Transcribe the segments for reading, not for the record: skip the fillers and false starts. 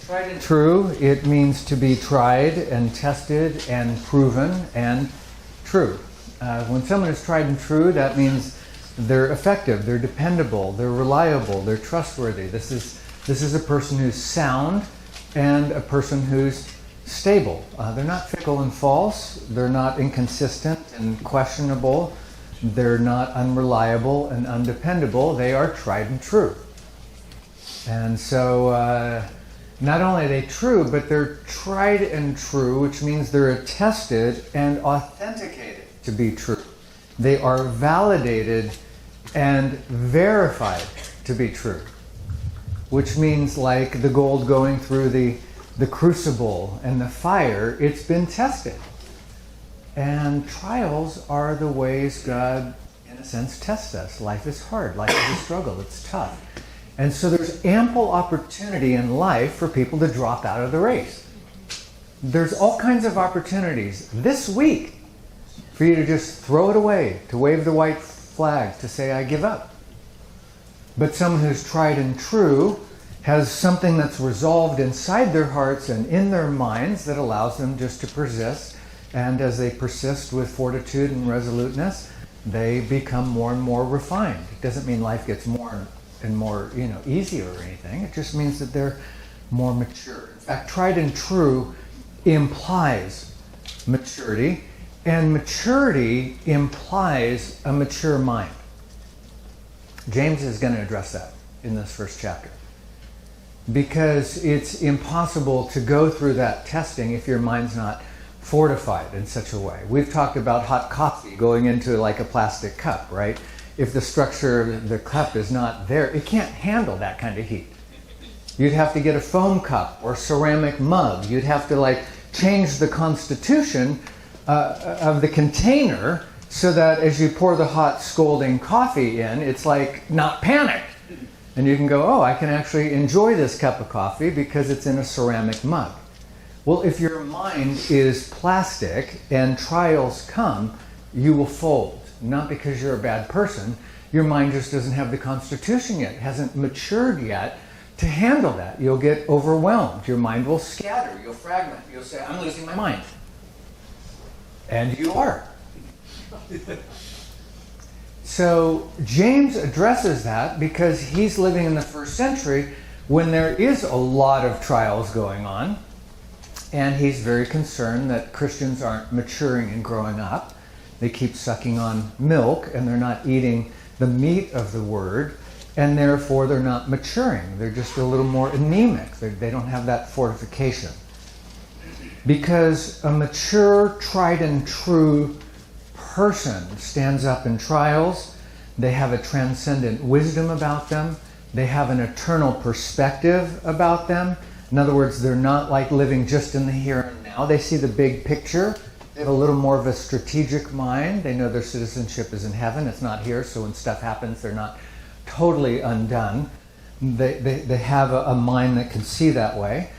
Tried and true, it means to be tried and tested and proven and true. When someone is tried and true, that means they're effective, they're dependable, they're reliable, they're trustworthy. This is a person who's sound and a person who's stable. They're not fickle and false, they're not inconsistent and questionable, they're not unreliable and undependable, they are tried and true. And so not only are they true, but they're tried and true, which means they're attested and authenticated to be true. They are validated and verified to be true, which means like the gold going through the crucible and the fire, it's been tested. And trials are the ways God, in a sense, tests us. Life is hard, life is a struggle, it's tough. And so there's ample opportunity in life for people to drop out of the race. There's all kinds of opportunities this week for you to just throw it away, to wave the white flag, to say, I give up. But someone who's tried and true has something that's resolved inside their hearts and in their minds that allows them just to persist. And as they persist with fortitude and resoluteness, they become more and more refined. It doesn't mean life gets more and more, easier or anything. It just means that they're more mature. In fact, tried and true implies maturity, and maturity implies a mature mind. James is going to address that in this first chapter, because it's impossible to go through that testing if your mind's not fortified in such a way. We've talked about hot coffee going into like a plastic cup, right? If the structure of the cup is not there, it can't handle that kind of heat. You'd have to get a foam cup or ceramic mug. You'd have to change the constitution of the container so that as you pour the hot scalding coffee in, it's not panicked. And you can go, oh, I can actually enjoy this cup of coffee because it's in a ceramic mug. Well, if your mind is plastic and trials come, you will fold. Not because you're a bad person. Your mind just doesn't have the constitution yet. It hasn't matured yet to handle that. You'll get overwhelmed. Your mind will scatter. You'll fragment. You'll say, I'm losing my mind. And you are. So James addresses that because he's living in the first century when there is a lot of trials going on. And he's very concerned that Christians aren't maturing and growing up. They keep sucking on milk and they're not eating the meat of the word, and therefore they're not maturing. They're just a little more anemic. They don't have that fortification. Because a mature, tried and true person stands up in trials. They have a transcendent wisdom about them. They have an eternal perspective about them. In other words, they're not living just in the here and now. They see the big picture. They have a little more of a strategic mind. They know their citizenship is in heaven. It's not here, so when stuff happens, they're not totally undone. They have a mind that can see that way.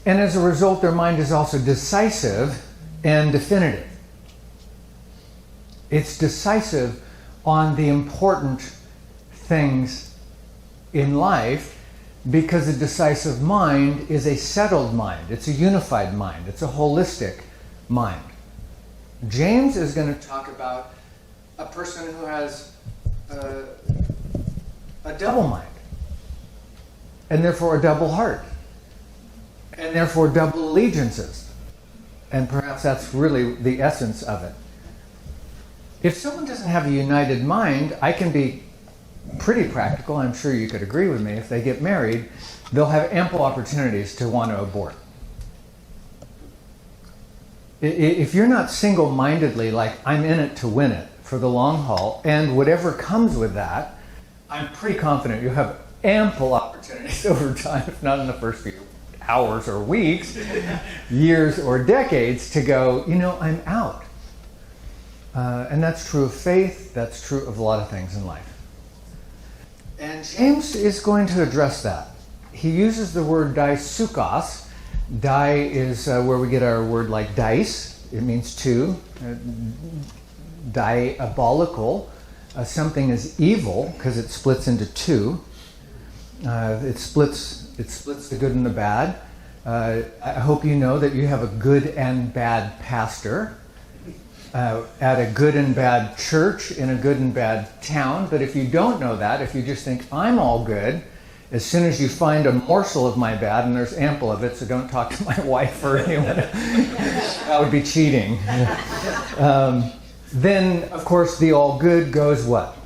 And as a result, their mind is also decisive and definitive. It's decisive on the important things in life because a decisive mind is a settled mind. It's a unified mind. It's a holistic mind. James is going to talk about a person who has a double mind, and therefore a double heart, and therefore double allegiances. And perhaps that's really the essence of it. If someone doesn't have a united mind, I can be pretty practical. I'm sure you could agree with me. If they get married, they'll have ample opportunities to want to abort. If you're not single-mindedly I'm in it to win it for the long haul, and whatever comes with that, I'm pretty confident you'll have ample opportunities over time, if not in the first few hours or weeks, years or decades, to go, I'm out. And that's true of faith, that's true of a lot of things in life. And James is going to address that. He uses the word daisukos. Dai is where we get our word dice. It means two. Diabolical. Something is evil because it splits into two. It splits the good and the bad. I hope you know that you have a good and bad pastor at a good and bad church in a good and bad town. But if you don't know that, if you just think I'm all good, as soon as you find a morsel of my bad, and there's ample of it, so don't talk to my wife or anyone, that would be cheating. Then, of course, the all good goes what?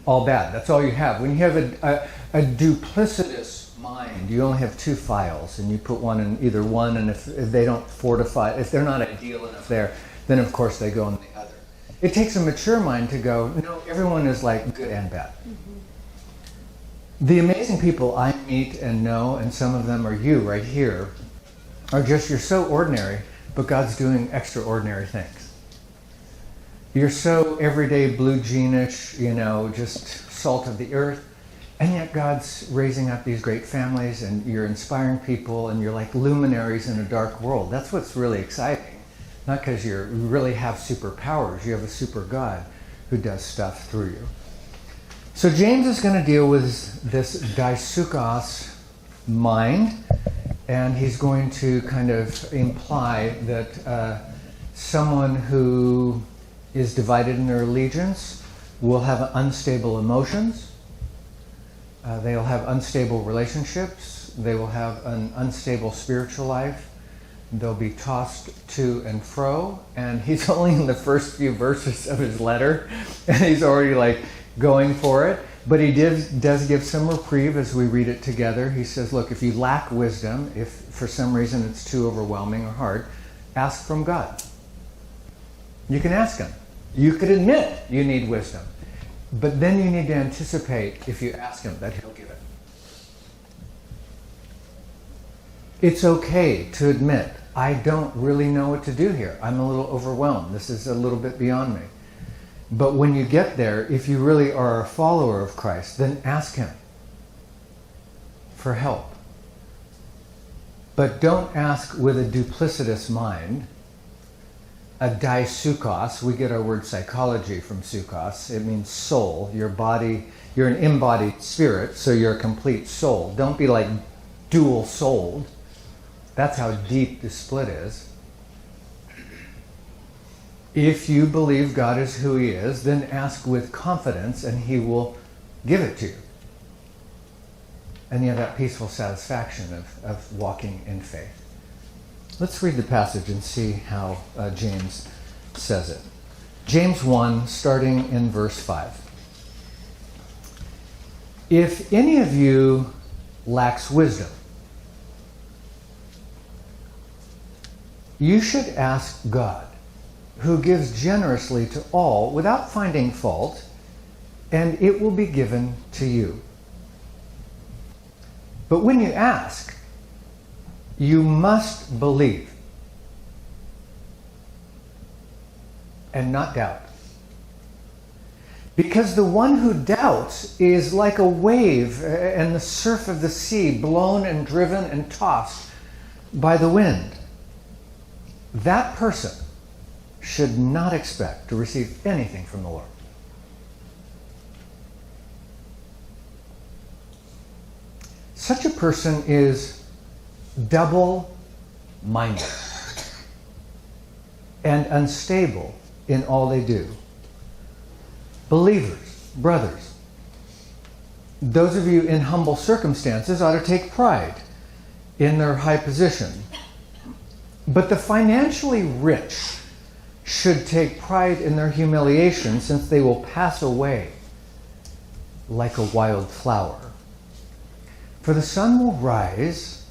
All bad. That's all you have. When you have a duplicitous mind, you only have two files, and you put one in either one, and if they don't fortify, if they're not ideal enough there, then of course they go in the other. It takes a mature mind to go, no, everyone is like good and bad. The amazing people I meet and know, and some of them are you right here, are just, you're so ordinary, but God's doing extraordinary things. You're so everyday blue jeanish, just salt of the earth, and yet God's raising up these great families, and you're inspiring people, and you're like luminaries in a dark world. That's what's really exciting. Not because you really have superpowers, you have a super God who does stuff through you. So James is going to deal with this daisukos mind, and he's going to kind of imply that someone who is divided in their allegiance will have unstable emotions, they'll have unstable relationships, they will have an unstable spiritual life, they'll be tossed to and fro, and he's only in the first few verses of his letter, and he's already like going for it. But he does give some reprieve as we read it together. He says, look, if you lack wisdom, if for some reason it's too overwhelming or hard, ask from God. You can ask him. You could admit you need wisdom. But then you need to anticipate, if you ask him, that he'll give it. It's okay to admit, I don't really know what to do here. I'm a little overwhelmed. This is a little bit beyond me. But when you get there, if you really are a follower of Christ, then ask him for help. But don't ask with a duplicitous mind, a daisukos. We get our word psychology from sukos. It means soul, your body. You're an embodied spirit, so you're a complete soul. Don't be like dual-souled. That's how deep the split is. If you believe God is who he is, then ask with confidence and he will give it to you. And you have that peaceful satisfaction of walking in faith. Let's read the passage and see how James says it. James 1, starting in verse 5. If any of you lacks wisdom, you should ask God, who gives generously to all without finding fault, and it will be given to you. But when you ask, you must believe and not doubt. Because the one who doubts is like a wave and the surf of the sea, blown and driven and tossed by the wind. That person should not expect to receive anything from the Lord. Such a person is double-minded and unstable in all they do. Believers, brothers, those of you in humble circumstances ought to take pride in their high position. But the financially rich should take pride in their humiliation, since they will pass away like a wild flower. For the sun will rise,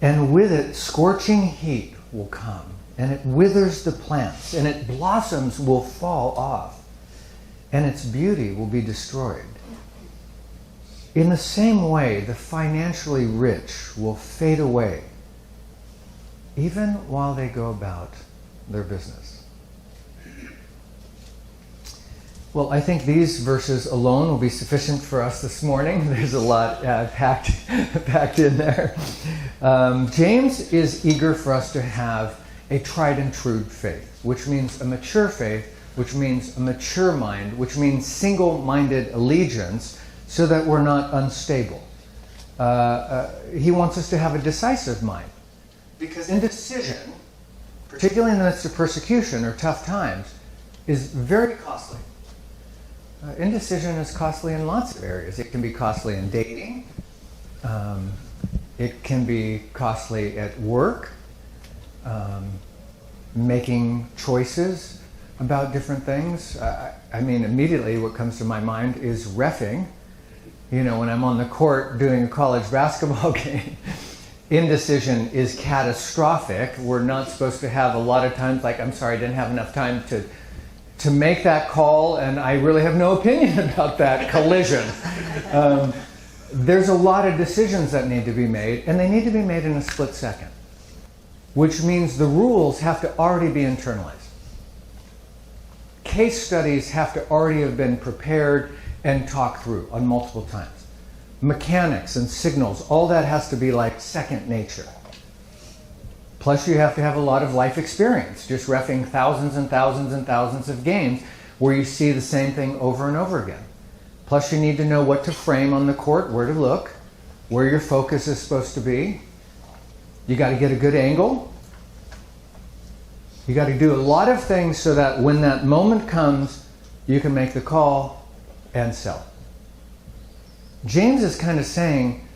and with it scorching heat will come, and it withers the plants, and its blossoms will fall off, and its beauty will be destroyed. In the same way, the financially rich will fade away, even while they go about their business. Well, I think these verses alone will be sufficient for us this morning. There's a lot packed in there. James is eager for us to have a tried and true faith, which means a mature faith, which means a mature mind, which means single-minded allegiance, so that we're not unstable. He wants us to have a decisive mind. Because indecision, particularly in the midst of persecution or tough times, is very costly. Indecision is costly in lots of areas. It can be costly in dating. It can be costly at work. Making choices about different things. I mean, immediately what comes to my mind is reffing. You know, when I'm on the court doing a college basketball game, indecision is catastrophic. We're not supposed to have a lot of times, like, I'm sorry, I didn't have enough time to make that call, and I really have no opinion about that collision. There's a lot of decisions that need to be made, and they need to be made in a split second, which means the rules have to already be internalized. Case studies have to already have been prepared and talked through on multiple times. Mechanics and signals, all that has to be like second nature. Plus you have to have a lot of life experience, just reffing thousands and thousands and thousands of games where you see the same thing over and over again. Plus you need to know what to frame on the court, where to look, where your focus is supposed to be. You got to get a good angle. You got to do a lot of things so that when that moment comes, you can make the call and sell. James is kind of saying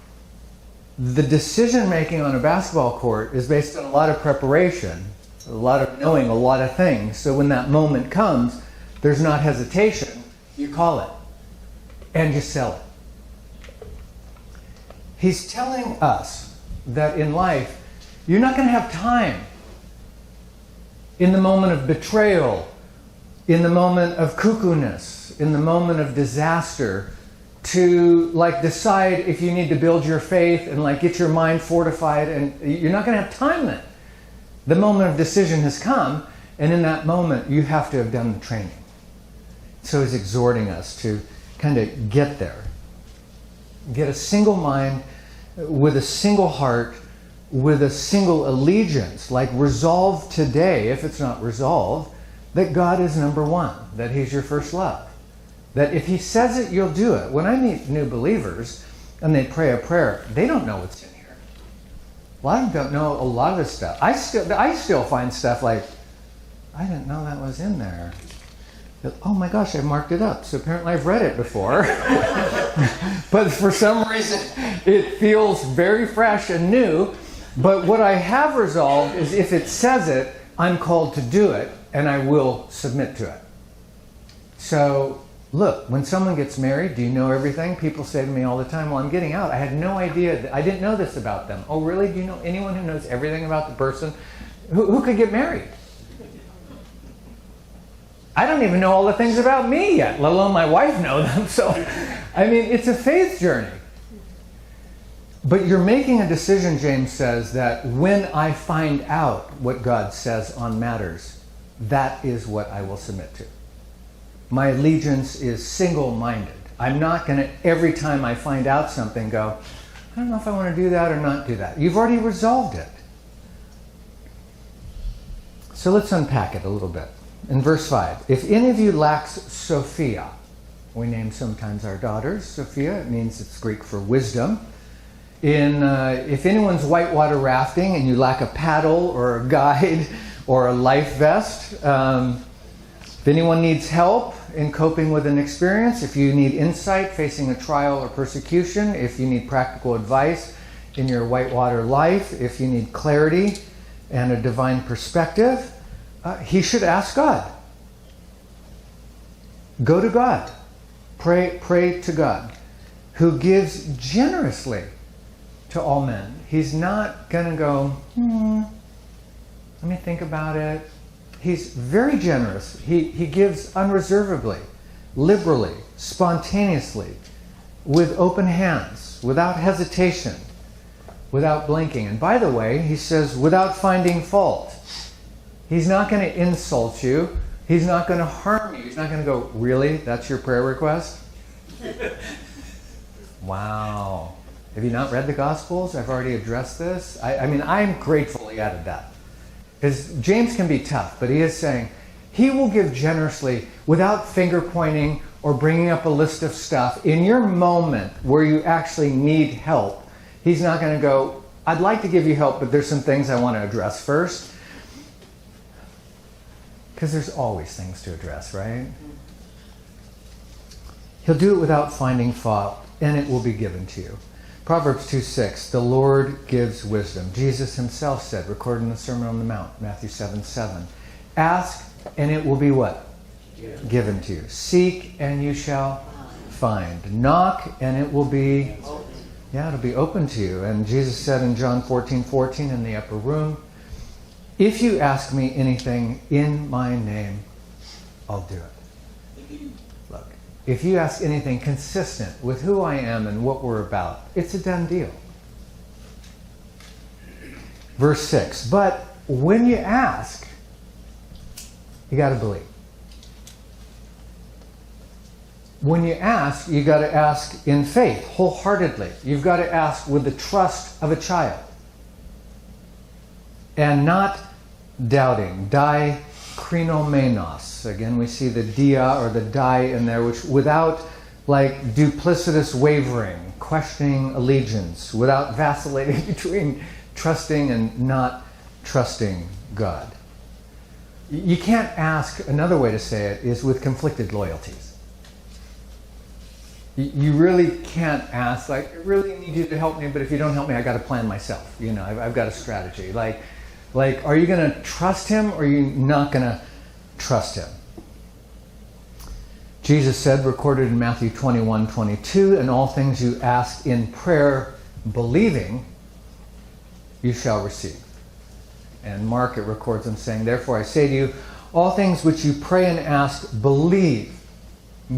the decision making on a basketball court is based on a lot of preparation, a lot of knowing a lot of things. So when that moment comes, there's not hesitation. You call it and you sell it. He's telling us that in life, you're not going to have time in the moment of betrayal, in the moment of cuckoo-ness, in the moment of disaster, to like decide if you need to build your faith and like get your mind fortified, and you're not going to have time then. The moment of decision has come, and in that moment you have to have done the training. So he's exhorting us to kind of get there. Get a single mind with a single heart, with a single allegiance, like resolve today, if it's not resolved, that God is number one, that He's your first love. That if He says it, you'll do it. When I meet new believers and they pray a prayer, they don't know what's in here. A lot of them don't know a lot of this stuff. I still find stuff like, I didn't know that was in there. Oh my gosh, I marked it up. So apparently I've read it before. But for some reason, it feels very fresh and new. But what I have resolved is if it says it, I'm called to do it, and I will submit to it. So, look, when someone gets married, do you know everything? People say to me all the time, well, I'm getting out. I had no idea. I didn't know this about them. Oh, really? Do you know anyone who knows everything about the person? Who could get married? I don't even know all the things about me yet, let alone my wife know them. So, I mean, it's a faith journey. But you're making a decision, James says, that when I find out what God says on matters, that is what I will submit to. My allegiance is single-minded. I'm not going to, every time I find out something, go, I don't know if I want to do that or not do that. You've already resolved it. So let's unpack it a little bit. In verse 5, if any of you lacks Sophia, we name sometimes our daughters Sophia, it means it's Greek for wisdom. If anyone's whitewater rafting and you lack a paddle or a guide or a life vest, if anyone needs help in coping with an experience, if you need insight facing a trial or persecution, if you need practical advice in your whitewater life, if you need clarity and a divine perspective, he should ask God. Go to God. Pray to God, who gives generously to all men. He's not going to go, let me think about it. He's very generous. He gives unreservedly, liberally, spontaneously, with open hands, without hesitation, without blinking. And by the way, he says, without finding fault. He's not going to insult you. He's not going to harm you. He's not going to go, really? That's your prayer request? Wow. Have you not read the Gospels? I've already addressed this. I mean, I'm grateful he added that. Because James can be tough, but he is saying, he will give generously without finger pointing or bringing up a list of stuff. In your moment where you actually need help, He's not going to go, I'd like to give you help, but there's some things I want to address first. Because there's always things to address, right? He'll do it without finding fault, and it will be given to you. Proverbs 2:6, the Lord gives wisdom. Jesus himself said, recorded in the Sermon on the Mount, Matthew 7:7, ask, and it will be what? Given to you. Seek, and you shall find. Knock, and it will be, it'll be open to you. And Jesus said in John 14:14 in the upper room, if you ask me anything in my name, I'll do it. Look, if you ask anything consistent with who I am and what we're about, it's a done deal. Verse 6, but when you ask, you got to believe. When you ask, you got to ask in faith, wholeheartedly. You've got to ask with the trust of a child. And not doubting. Dai krinomenos. Again, we see the dia or the dai in there, which without like duplicitous wavering, questioning allegiance, without vacillating between trusting and not trusting God. You can't ask, another way to say it is with conflicted loyalties. You really can't ask, like, I really need you to help me, but if you don't help me, I got to plan myself. You know, I've got a strategy. Like, are you going to trust him or are you not going to trust him? Jesus said, recorded in Matthew 21:22, in all things you ask in prayer, believing, you shall receive. And Mark, it records him saying, therefore I say to you, all things which you pray and ask, believe.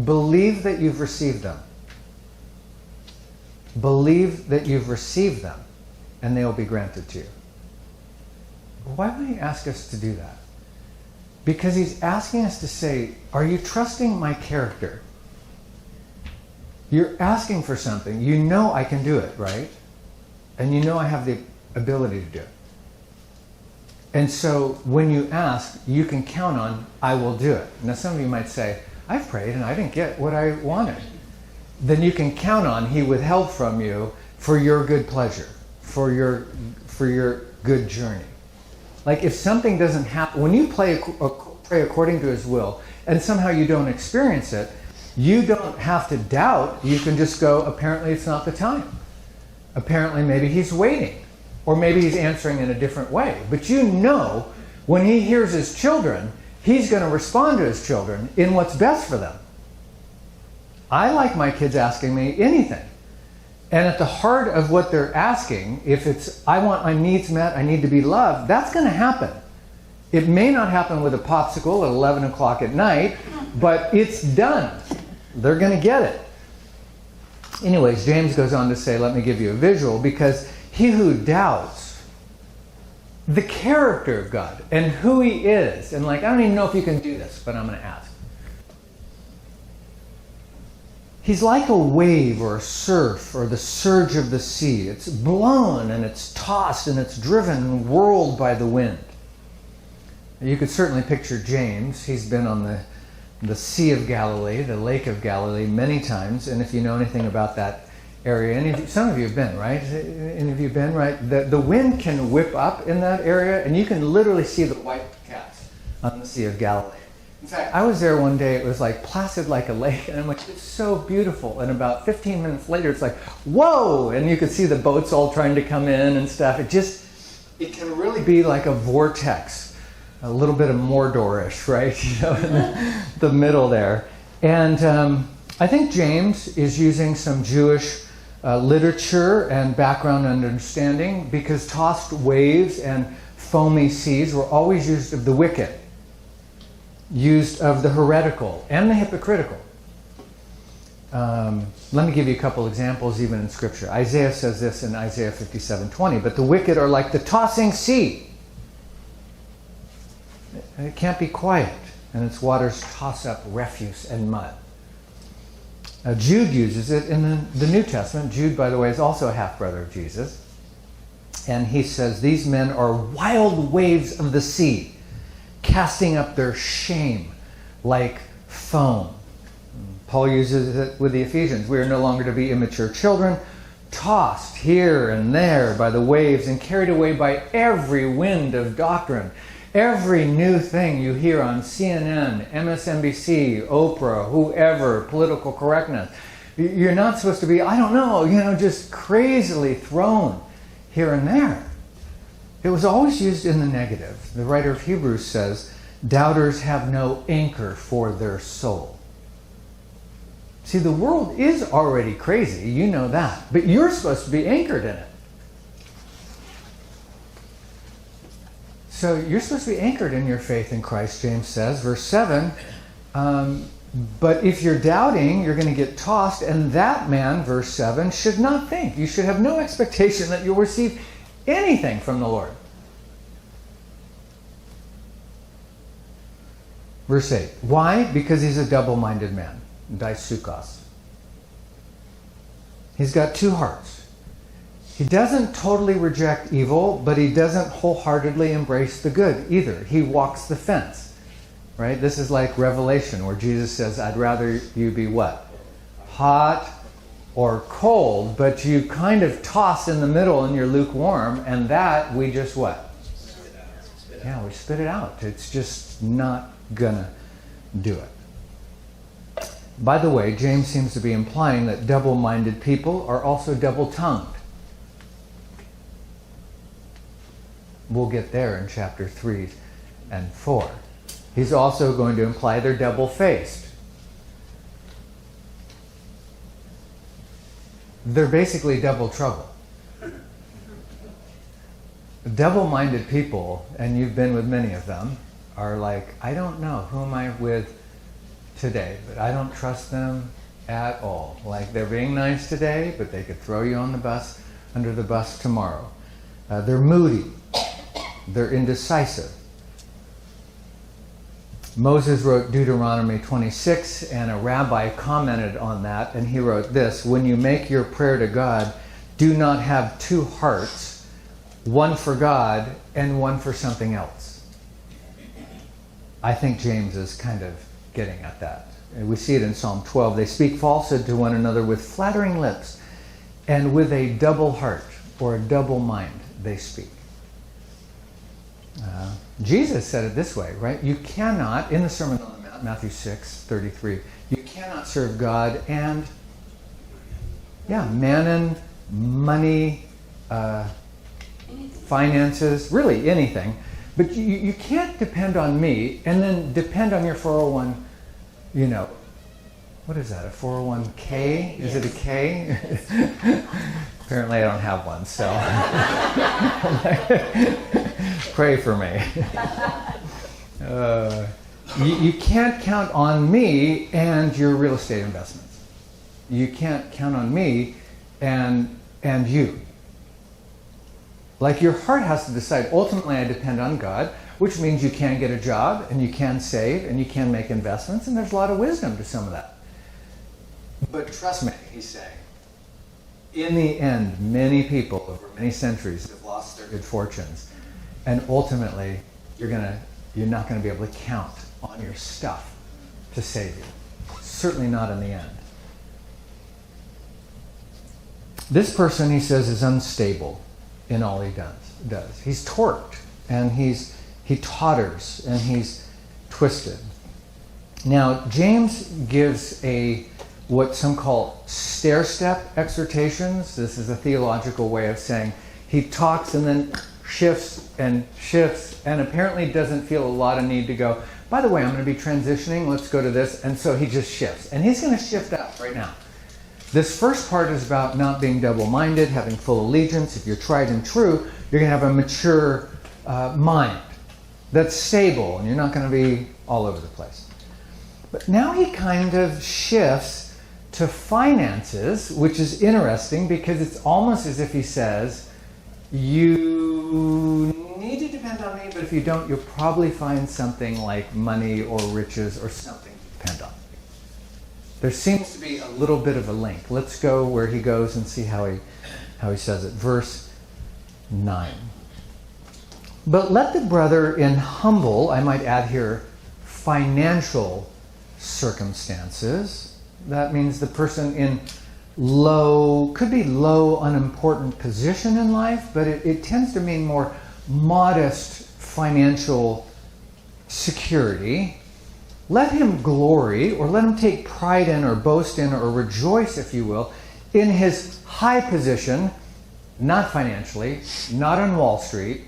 Believe that you've received them. Believe that you've received them, and they will be granted to you. Why would he ask us to do that? Because he's asking us to say, are you trusting my character? You're asking for something. You know I can do it, right? And you know I have the ability to do it. And so when you ask, you can count on, I will do it. Now some of you might say, I've prayed and I didn't get what I wanted. Then you can count on he withheld from you for your good pleasure, for your good journey. Like if something doesn't happen, when you pray according to his will and somehow you don't experience it, you don't have to doubt. You can just go, apparently it's not the time. Apparently maybe he's waiting. Or maybe he's answering in a different way. But you know when he hears his children, he's going to respond to his children in what's best for them. I like my kids asking me anything. And at the heart of what they're asking, if it's, I want my needs met, I need to be loved, that's going to happen. It may not happen with a popsicle at 11 o'clock at night, but it's done. They're going to get it. Anyways, James goes on to say, let me give you a visual, because he who doubts the character of God and who he is, and like, I don't even know if you can do this, but I'm going to ask. He's like a wave or a surf or the surge of the sea. It's blown and it's tossed and it's driven and whirled by the wind. You could certainly picture James. He's been on the Sea of Galilee, the Lake of Galilee, many times. And if you know anything about that area, some of you have been, right? Any of you have been, right? The wind can whip up in that area and you can literally see the white caps on the Sea of Galilee. In fact, I was there one day, it was like placid like a lake, and I'm like, it's so beautiful. And about 15 minutes later, it's like, whoa! And you could see the boats all trying to come in and stuff. It can really be like a vortex, a little bit of Mordor-ish, right? You know, in the middle there. And I think James is using some Jewish literature and background understanding, because tossed waves and foamy seas were always used of the wicked, used of the heretical and the hypocritical. Let me give you a couple examples even in Scripture. Isaiah says this in Isaiah 57:20, but the wicked are like the tossing sea. It can't be quiet, and its waters toss up refuse and mud. Jude uses it in the New Testament. Jude, by the way, is also a half-brother of Jesus. And he says, these men are wild waves of the sea, casting up their shame like foam. Paul uses it with the Ephesians. We are no longer to be immature children, tossed here and there by the waves and carried away by every wind of doctrine. Every new thing you hear on CNN, MSNBC, Oprah, whoever, political correctness, you're not supposed to be, I don't know, just crazily thrown here and there. It was always used in the negative. The writer of Hebrews says, doubters have no anchor for their soul. See, the world is already crazy, you know that, but you're supposed to be anchored in it. So you're supposed to be anchored in your faith in Christ, James says. Verse 7, but if you're doubting, you're going to get tossed, and that man, verse 7, should not think. You should have no expectation that you'll receive anything from the Lord. Verse 8, why? Because he's a double-minded man. Daisukos. He's got two hearts. He doesn't totally reject evil, but he doesn't wholeheartedly embrace the good either. He walks the fence. Right? This is like Revelation, where Jesus says, I'd rather you be what? Hot or cold, but you kind of toss in the middle and you're lukewarm, and that we just what? Yeah, we spit it out. It's just not gonna do it. By the way, James seems to be implying that double-minded people are also double-tongued. We'll get there in chapter 3 and 4. He's also going to imply they're double-faced. They're basically double trouble. Double-minded people, and you've been with many of them, are like, I don't know who am I with today, but I don't trust them at all. Like, they're being nice today, but they could throw you on the bus, under the bus tomorrow. They're moody. They're indecisive. Moses wrote Deuteronomy 26, and a rabbi commented on that, and he wrote this: when you make your prayer to God, do not have two hearts, one for God and one for something else. I think James is kind of getting at that. We see it in Psalm 12. They speak falsehood to one another with flattering lips, and with a double heart or a double mind they speak. Jesus said it this way, right? You cannot, in the Sermon on the Mount, Matthew 6:33, you cannot serve God and, mammon, money, finances, really anything. But you can't depend on me and then depend on your 401, what is that, a 401k? Is it a K? Apparently I don't have one, so pray for me. You can't count on me and your real estate investments. You can't count on me and you. Like, your heart has to decide, ultimately I depend on God, which means you can get a job and you can save and you can make investments, and there's a lot of wisdom to some of that. But trust me, he's saying, in the end, many people over many centuries have lost their good fortunes. And ultimately, you're not going to be able to count on your stuff to save you. Certainly not in the end. This person, he says, is unstable in all he does. He's torqued, and he totters, and he's twisted. Now, James gives what some call stair-step exhortations. This is a theological way of saying he talks and then shifts, and apparently doesn't feel a lot of need to go, by the way, I'm going to be transitioning, let's go to this, and so he just shifts. And he's going to shift up right now. This first part is about not being double-minded, having full allegiance. If you're tried and true, you're going to have a mature mind that's stable, and you're not going to be all over the place. But now he kind of shifts to finances, which is interesting because it's almost as if he says, you need to depend on me, but if you don't, you'll probably find something like money or riches or something to depend on. There seems to be a little bit of a link. Let's go where he goes and see how he says it. Verse 9. But let the brother in humble, I might add here, financial circumstances. That means the person in low, could be low, unimportant position in life, but it tends to mean more modest financial security. Let him glory, or let him take pride in, or boast in, or rejoice, if you will, in his high position, not financially, not on Wall Street,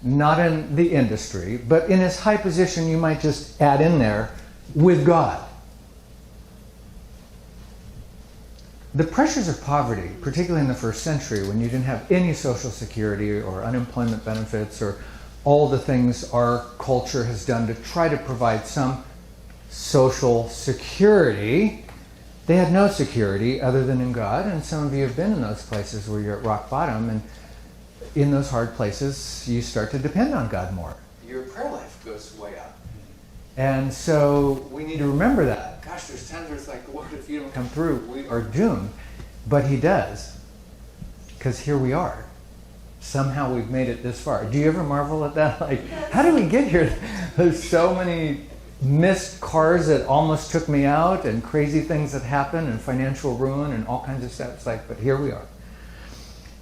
not in the industry, but in his high position, you might just add in there, with God. The pressures of poverty, particularly in the first century, when you didn't have any social security or unemployment benefits or all the things our culture has done to try to provide some social security, they had no security other than in God. And some of you have been in those places where you're at rock bottom, and in those hard places you start to depend on God more. Your prayer life goes way up. And so we need to remember that. Gosh, there's times where it's like, Lord, if you don't come through, we are doomed. But he does. Because here we are. Somehow we've made it this far. Do you ever marvel at that? Like, how did we get here? There's so many missed cars that almost took me out, and crazy things that happen, and financial ruin, and all kinds of stuff. It's like, but here we are.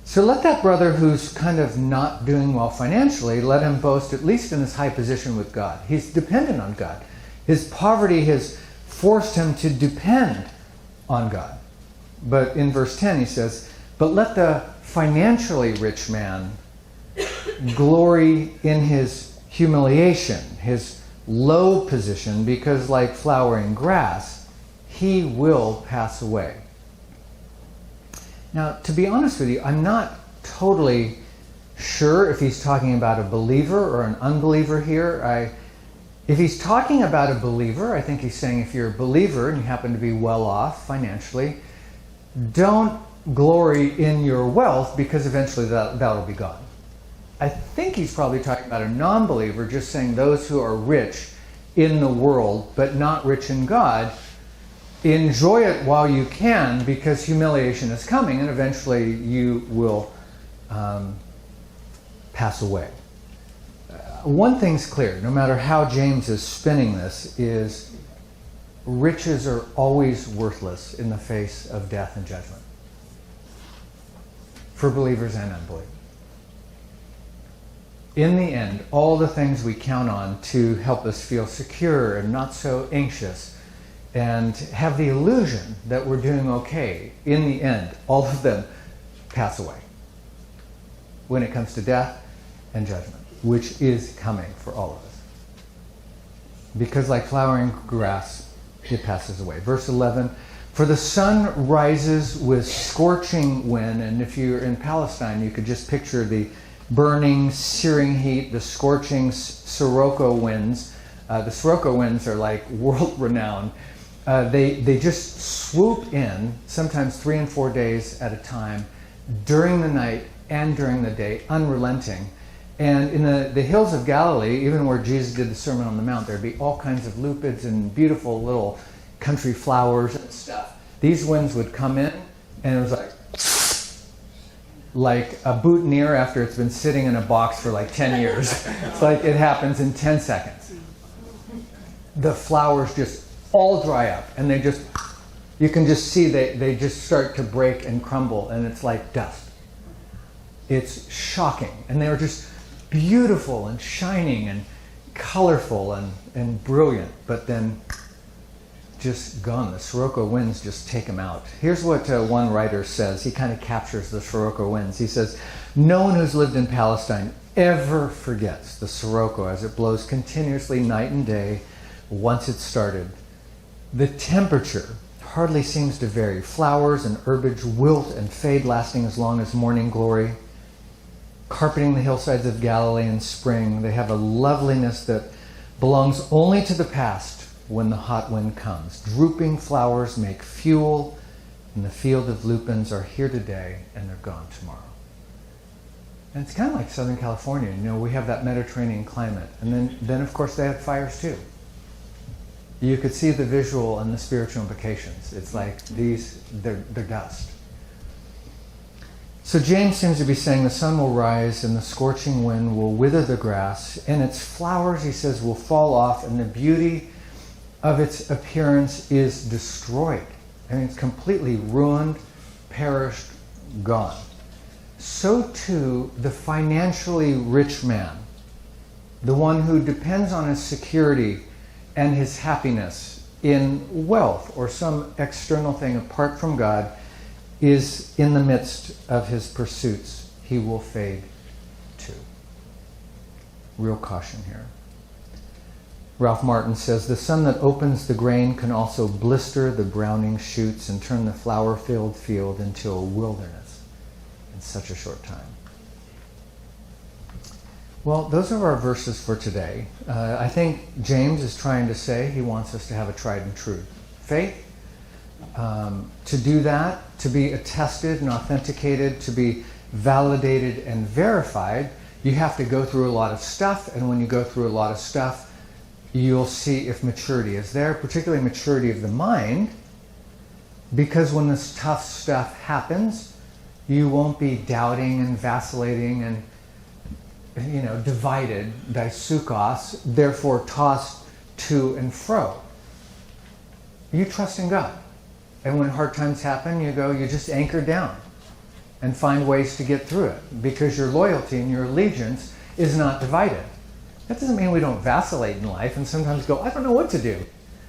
So let that brother who's kind of not doing well financially, let him boast at least in his high position with God. He's dependent on God. His poverty has forced him to depend on God. But in verse 10 he says, but let the financially rich man glory in his humiliation, his low position, because like flowering grass, he will pass away. Now, to be honest with you, I'm not totally sure if he's talking about a believer or an unbeliever here. If he's talking about a believer, I think he's saying if you're a believer and you happen to be well off financially, don't glory in your wealth, because eventually that'll be gone. I think he's probably talking about a non-believer, just saying those who are rich in the world but not rich in God, enjoy it while you can, because humiliation is coming and eventually you will pass away. One thing's clear, no matter how James is spinning this, is riches are always worthless in the face of death and judgment. For believers and unbelievers. In the end, all the things we count on to help us feel secure and not so anxious and have the illusion that we're doing okay, in the end, all of them pass away when it comes to death and judgment, which is coming for all of us. Because like flowering grass, it passes away. Verse 11, for the sun rises with scorching wind, and if you're in Palestine, you could just picture the burning, searing heat, the scorching Sirocco winds. The Sirocco winds are like world-renowned. They just swoop in, sometimes 3 and 4 days at a time, during the night and during the day, unrelenting. And in the hills of Galilee, even where Jesus did the Sermon on the Mount, there'd be all kinds of lupids and beautiful little country flowers and stuff. These winds would come in, and it was like a boutonniere after it's been sitting in a box for like 10 years. It's like it happens in 10 seconds. The flowers just all dry up, and you can just see they just start to break and crumble, and it's like dust. It's shocking. And they were just beautiful and shining and colorful and brilliant, but then just gone. The Sirocco winds just take them out. Here's what one writer says. He kind of captures the Sirocco winds. He says, no one who's lived in Palestine ever forgets the Sirocco as it blows continuously night and day once it's started. The temperature hardly seems to vary. Flowers and herbage wilt and fade, lasting as long as morning glory. Carpeting the hillsides of Galilee in spring, they have a loveliness that belongs only to the past when the hot wind comes. Drooping flowers make fuel, and the field of lupins are here today and they're gone tomorrow. And it's kind of like Southern California. We have that Mediterranean climate. And then of course they have fires too. You could see the visual and the spiritual implications. It's like they're dust. So James seems to be saying the sun will rise and the scorching wind will wither the grass, and its flowers, he says, will fall off, and the beauty of its appearance is destroyed. I mean, it's completely ruined perished, gone. So too the financially rich man, the one who depends on his security and his happiness in wealth or some external thing apart from God, is in the midst of his pursuits. He will fade too. Real caution here. Ralph Martin says, the sun that opens the grain can also blister the browning shoots and turn the flower-filled field into a wilderness in such a short time. Well, those are our verses for today. I think James is trying to say he wants us to have a tried and true faith. To do that, to be attested and authenticated, to be validated and verified, you have to go through a lot of stuff, and when you go through a lot of stuff, you'll see if maturity is there, particularly maturity of the mind, because when this tough stuff happens, you won't be doubting and vacillating and divided, daisukos, therefore tossed to and fro. You trust in God. And when hard times happen, you just anchor down and find ways to get through it, because your loyalty and your allegiance is not divided. That doesn't mean we don't vacillate in life and sometimes go, I don't know what to do.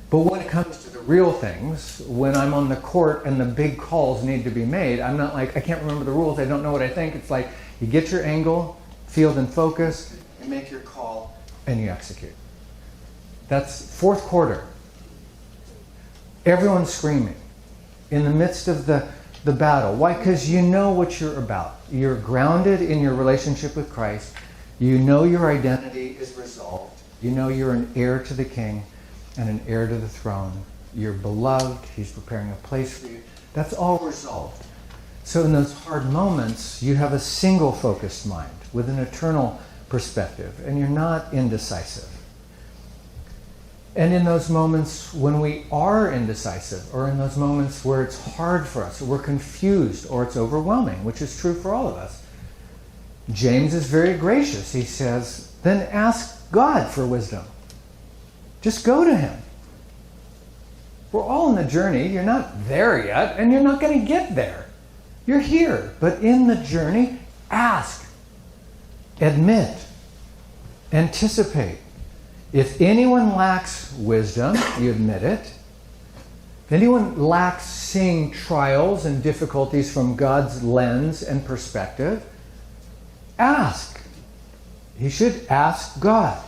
But when it comes to the real things, when I'm on the court and the big calls need to be made, I'm not like, I can't remember the rules, I don't know what I think. It's like, you get your angle, field and focus, you make your call, and you execute. That's fourth quarter. Everyone's screaming in the midst of the battle. Why? Because you know what you're about. You're grounded in your relationship with Christ. You know your identity is resolved. You know you're an heir to the King and an heir to the throne. You're beloved. He's preparing a place for you. That's all resolved. So in those hard moments, you have a single focused mind with an eternal perspective, and you're not indecisive. And in those moments when we are indecisive, or in those moments where it's hard for us, or we're confused, or it's overwhelming, which is true for all of us, James is very gracious. He says, then ask God for wisdom. Just go to him. We're all on the journey. You're not there yet, and you're not going to get there. You're here. But in the journey, ask, admit, anticipate. If anyone lacks wisdom, you admit it. If anyone lacks seeing trials and difficulties from God's lens and perspective, ask. He should ask God.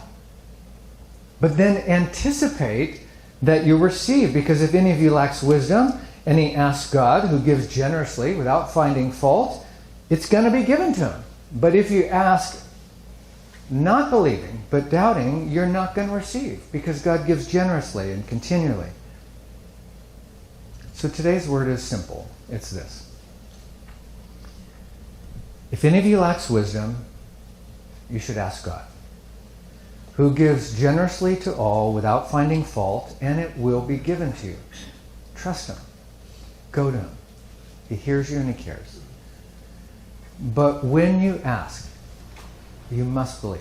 But then anticipate that you receive, because if any of you lacks wisdom and he asks God, who gives generously without finding fault, it's going to be given to him. But if you ask not believing but doubting, you're not going to receive, because God gives generously and continually. So today's word is simple. It's this. If any of you lacks wisdom, you should ask God, who gives generously to all without finding fault, and it will be given to you. Trust him. Go to him. He hears you and he cares. But when you ask, you must believe.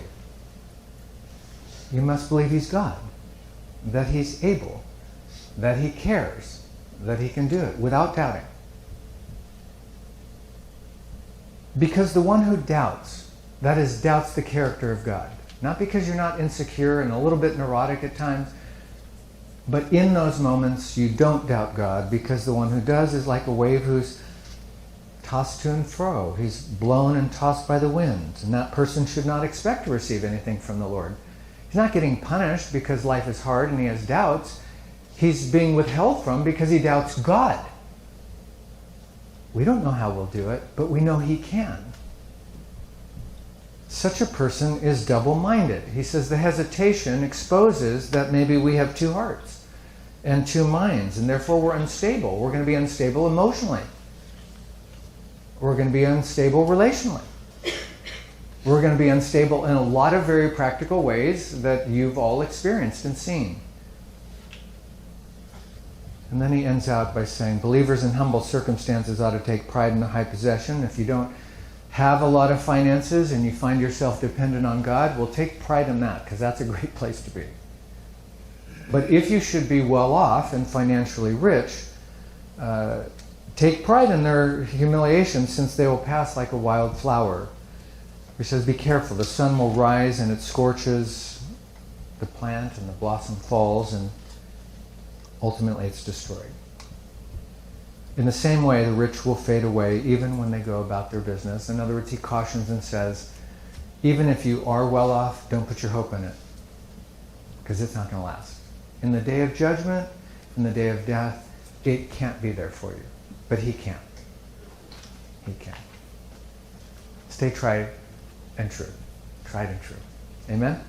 You must believe he's God, that he's able, that he cares, that he can do it without doubting. Because the one who doubts, that is, doubts the character of God, not because you're not insecure and a little bit neurotic at times, but in those moments you don't doubt God, because the one who does is like a wave who's tossed to and fro. He's blown and tossed by the wind, and that person should not expect to receive anything from the Lord. He's not getting punished because life is hard and he has doubts. He's being withheld from because he doubts God. We don't know how we'll do it, but we know he can. Such a person is double-minded. He says the hesitation exposes that maybe we have two hearts and two minds, and therefore we're unstable. We're going to be unstable emotionally. We're going to be unstable relationally. We're going to be unstable in a lot of very practical ways that you've all experienced and seen. And then he ends out by saying, believers in humble circumstances ought to take pride in the high possession. If you don't have a lot of finances and you find yourself dependent on God, well, take pride in that, because that's a great place to be. But if you should be well off and financially rich, Take pride in their humiliation, since they will pass like a wild flower. He says, be careful. The sun will rise and it scorches the plant and the blossom falls and ultimately it's destroyed. In the same way, the rich will fade away even when they go about their business. In other words, he cautions and says, even if you are well off, don't put your hope in it, because it's not going to last. In the day of judgment, in the day of death, it can't be there for you. But he can. He can. Stay tried and true. Tried and true. Amen?